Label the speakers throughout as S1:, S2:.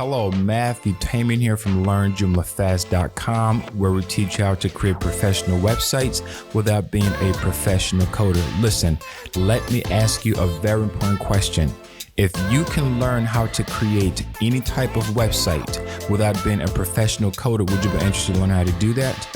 S1: Hello, Matthew Taman here from LearnJoomlaFast.com, where we teach you how to create professional websites without being a professional coder. Listen, let me ask you a very important question. If you can learn how to create any type of website without being a professional coder, would you be interested in learning how to do that?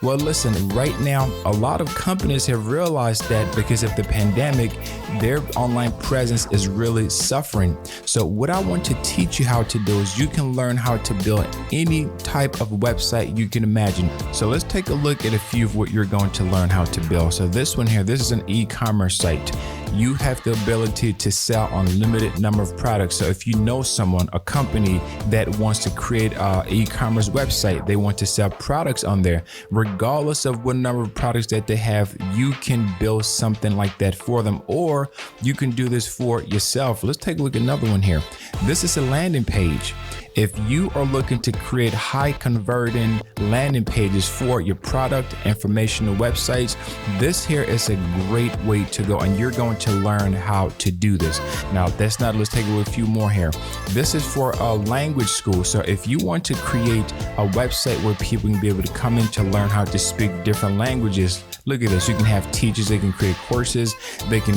S1: Well, listen, right now, a lot of companies have realized that because of the pandemic, their online presence is really suffering. So what I want to teach you how to do is you can learn how to build any type of website you can imagine. So let's take a look at a few of what you're going to learn how to build. So this one here, this is an e-commerce site. You have the ability to sell unlimited number of products. So if you know someone, a company that wants to create an e-commerce website, they want to sell products on there, regardless of what number of products that they have, you can build something like that for them, or you can do this for yourself. Let's take a look at another one here. This is a landing page. If you are looking to create high converting landing pages for your product informational websites, this here is a great way to go, and you're going to learn how to do this. Now, that's not, let's take a look at a few more here. This is for a language school. So if you want to create a website where people can be able to come in to learn how to speak different languages, look at this. You can have teachers, they can create courses, they can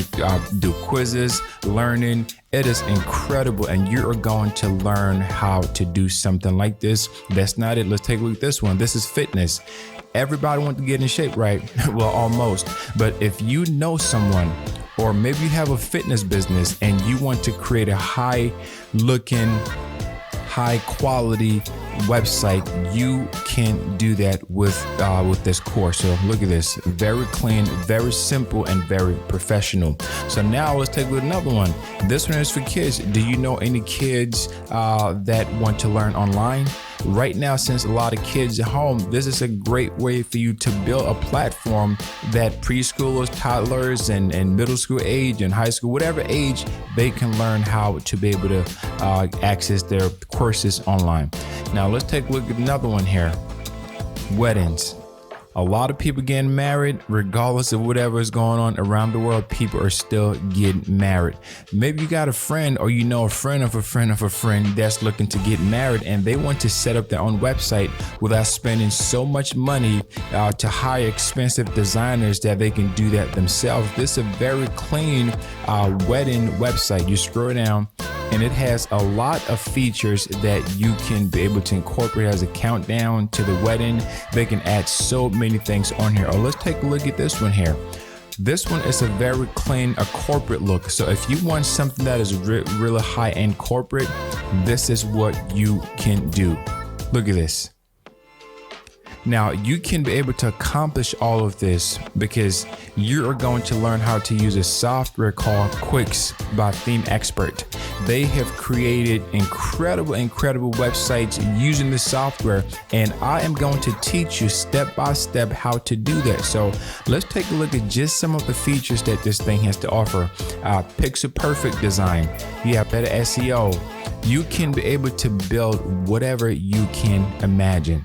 S1: do quizzes, learning. It is incredible, and you are going to learn how to do something like this. That's not it. Let's take a look at this one. This is fitness. Everybody wants to get in shape, right? Well, almost. But if you know someone, or maybe you have a fitness business and you want to create a high quality website, you can do that with this course. So look at this, very clean, very simple, and very professional. So now let's take a look at another one. This one is for kids. Do you know any kids that want to learn online? Right now, since a lot of kids at home, this is a great way for you to build a platform that preschoolers, toddlers, and middle school age and high school, whatever age, they can learn how to be able to access their courses online. Now let's take a look at another one here. Weddings. A lot of people getting married, regardless of whatever is going on around the world, people are still getting married. Maybe you got a friend, or you know a friend of a friend of a friend that's looking to get married, and they want to set up their own website without spending so much money to hire expensive designers that they can do that themselves. This is a very clean wedding website. You scroll down, and it has a lot of features that you can be able to incorporate as a countdown to the wedding. They can add so many things on here. Oh, let's take a look at this one here. This one is a very clean, a corporate look. So if you want something that is really high-end corporate, this is what you can do. Look at this. Now, you can be able to accomplish all of this because you are going to learn how to use a software called Quix by Theme Expert. They have created incredible websites using the software, and I am going to teach you step by step how to do that. So let's take a look at just some of the features that this thing has to offer. Pixel perfect design. You have better SEO. You can be able to build whatever you can imagine.